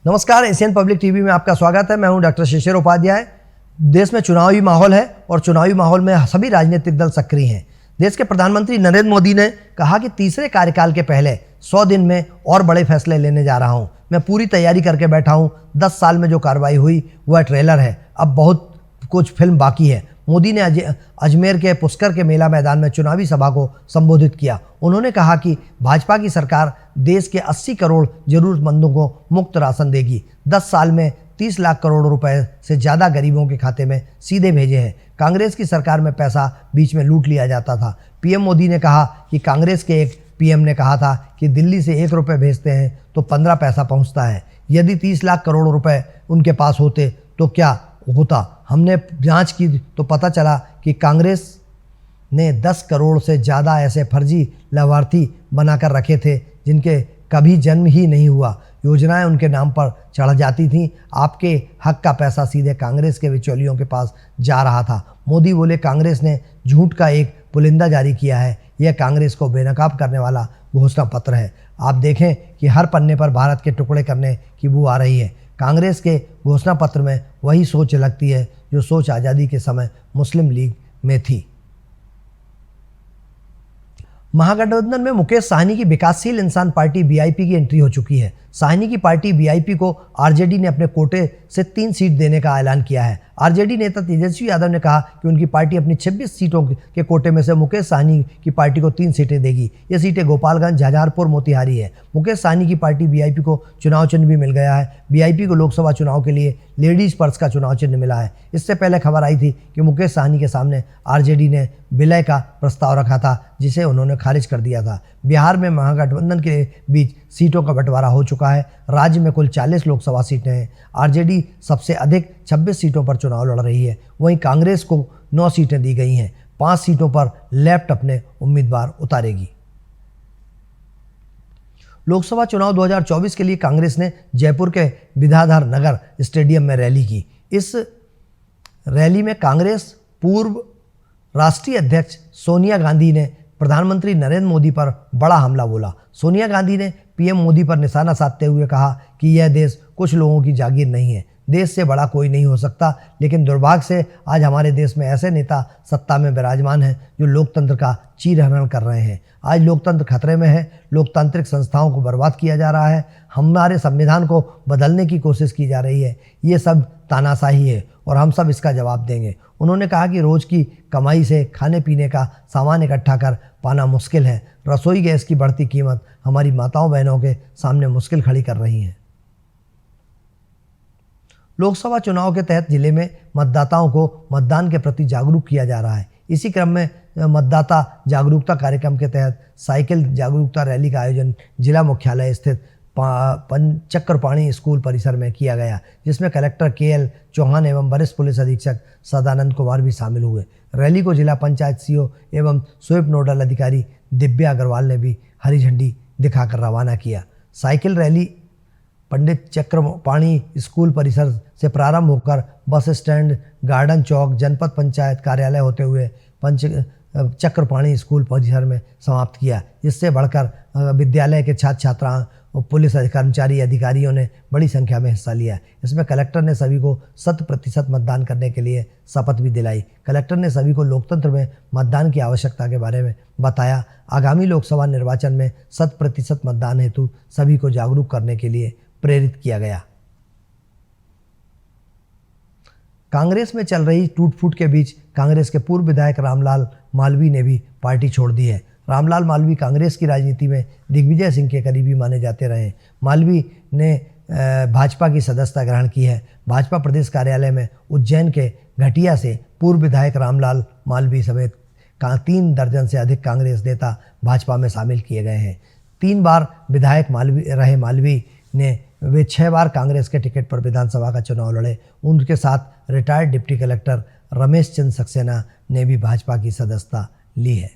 नमस्कार, Asian public TV में आपका स्वागत है। मैं हूं डॉक्टर शिशिर उपाध्याय। देश में चुनावी माहौल है और चुनावी माहौल में सभी राजनीतिक दल सक्रिय हैं। देश के प्रधानमंत्री नरेंद्र मोदी ने कहा कि तीसरे कार्यकाल के पहले 100 दिन में और बड़े फैसले लेने जा रहा हूं। मैं पूरी तैयारी करके बैठा हूं। 10 साल में जो कार्रवाई हुई वह ट्रेलर है, अब बहुत कुछ फिल्म बाकी है। मोदी ने अजमेर के पुष्कर के मेला मैदान में चुनावी सभा को संबोधित किया। उन्होंने कहा कि भाजपा की सरकार देश के 80 करोड़ जरूरतमंदों को मुफ्त राशन देगी। 10 साल में 30 लाख करोड़ रुपए से ज़्यादा गरीबों के खाते में सीधे भेजे हैं। कांग्रेस की सरकार में पैसा बीच में लूट लिया जाता था। पीएम मोदी ने कहा कि कांग्रेस के एक पीएम ने कहा था कि दिल्ली से 1 रुपये भेजते हैं तो 15 पैसा पहुंचता है। यदि 30 लाख करोड़ रुपए उनके पास होते तो क्या होता? हमने जांच की तो पता चला कि कांग्रेस ने 10 करोड़ से ज़्यादा ऐसे फर्जी लाभार्थी बनाकर रखे थे जिनके कभी जन्म ही नहीं हुआ। योजनाएं उनके नाम पर चढ़ जाती थीं। आपके हक का पैसा सीधे कांग्रेस के बिचौलियों के पास जा रहा था। मोदी बोले, कांग्रेस ने झूठ का एक पुलिंदा जारी किया है। यह कांग्रेस को बेनकाब करने वाला घोषणा पत्र है। आप देखें कि हर पन्ने पर भारत के टुकड़े करने की बू आ रही है। कांग्रेस के घोषणा पत्र में वही सोच लगती है जो सोच आज़ादी के समय मुस्लिम लीग में थी। महागठबंधन में मुकेश साहनी की विकासशील इंसान पार्टी वीआईपी की एंट्री हो चुकी है। साहनी की पार्टी वीआईपी को आरजेडी ने अपने कोटे से 3 सीट देने का ऐलान किया है। आरजेडी नेता तेजस्वी यादव ने कहा कि उनकी पार्टी अपनी 26 सीटों के कोटे में से मुकेश साहनी की पार्टी को 3 सीटें देगी। ये सीटें गोपालगंज, झंझारपुर, मोतिहारी है। मुकेश साहनी की पार्टी वीआईपी को चुनाव चिन्ह भी मिल गया है। वीआईपी को लोकसभा चुनाव के लिए लेडीज पर्स का चुनाव चिन्ह मिला है। इससे पहले खबर आई थी कि मुकेश साहनी के सामने आरजेडी ने विलय का प्रस्ताव रखा था, जिसे उन्होंने खारिज कर दिया था। बिहार में महागठबंधन के बीच सीटों का बंटवारा हो चुका है। राज्य में कुल 40 लोकसभा सीटें हैं। आरजेडी सबसे अधिक 26 सीटों पर चुनाव लड़ रही है। वहीं कांग्रेस को 9 सीटें दी गई हैं। 5 सीटों पर लेफ्ट अपने उम्मीदवार उतारेगी। लोकसभा चुनाव 2024 के लिए कांग्रेस ने जयपुर के विद्याधर नगर स्टेडियम में रैली की। इस रैली में कांग्रेस पूर्व राष्ट्रीय अध्यक्ष सोनिया गांधी ने प्रधानमंत्री नरेंद्र मोदी पर बड़ा हमला बोला। सोनिया गांधी ने पीएम मोदी पर निशाना साधते हुए कहा कि यह देश कुछ लोगों की जागीर नहीं है। देश से बड़ा कोई नहीं हो सकता, लेकिन दुर्भाग्य से आज हमारे देश में ऐसे नेता सत्ता में विराजमान हैं जो लोकतंत्र का चीरहरण कर रहे हैं। आज लोकतंत्र खतरे में है। लोकतांत्रिक संस्थाओं को बर्बाद किया जा रहा है। हमारे संविधान को बदलने की कोशिश की जा रही है। ये सब तानाशाही है और हम सब इसका जवाब देंगे। उन्होंने कहा कि रोज की कमाई से खाने पीने का सामान इकट्ठा कर पाना मुश्किल है। रसोई गैस की बढ़ती कीमत हमारी माताओं बहनों के सामने मुश्किल खड़ी कर रही है। लोकसभा चुनाव के तहत जिले में मतदाताओं को मतदान के प्रति जागरूक किया जा रहा है। इसी क्रम में मतदाता जागरूकता कार्यक्रम के तहत साइकिल जागरूकता रैली का आयोजन जिला मुख्यालय स्थित चक्रपाणी स्कूल परिसर में किया गया, जिसमें कलेक्टर केएल चौहान एवं वरिष्ठ पुलिस अधीक्षक सदानंद कुमार भी शामिल हुए। रैली को जिला पंचायत सीओ एवं स्वीप नोडल अधिकारी दिव्या अग्रवाल ने भी हरी झंडी दिखाकर रवाना किया। साइकिल रैली पंडित चक्रपाणी स्कूल परिसर से प्रारंभ होकर बस स्टैंड, गार्डन चौक, जनपद पंचायत कार्यालय होते हुए चक्रपाणी स्कूल परिसर में समाप्त किया। इससे बढ़कर विद्यालय के छात्र छात्राओं और पुलिस कर्मचारी अधिकारियों ने बड़ी संख्या में हिस्सा लिया। इसमें कलेक्टर ने सभी को 100% मतदान करने के लिए शपथ भी दिलाई। कलेक्टर ने सभी को लोकतंत्र में मतदान की आवश्यकता के बारे में बताया। आगामी लोकसभा निर्वाचन में 100% मतदान हेतु सभी को जागरूक करने के लिए प्रेरित किया गया। कांग्रेस में चल रही टूट फूट के बीच कांग्रेस के पूर्व विधायक रामलाल मालवीय ने भी पार्टी छोड़ दी है। रामलाल मालवीय कांग्रेस की राजनीति में दिग्विजय सिंह के करीबी माने जाते रहे। मालवीय ने भाजपा की सदस्यता ग्रहण की है। भाजपा प्रदेश कार्यालय में उज्जैन के घटिया से पूर्व विधायक रामलाल मालवीय समेत 3 दर्जन से अधिक कांग्रेस नेता भाजपा में शामिल किए गए हैं। 3 बार विधायक रहे मालवीय ने वे 6 बार कांग्रेस के टिकट पर विधानसभा का चुनाव लड़े। उनके साथ retired deputy collector Ramesh Chandra Saxena ने भी भाजपा की सदस्यता ली है।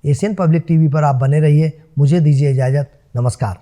एशियन पब्लिक टीवी पर आप बने रहिए। मुझे दीजिए इजाज़त। नमस्कार।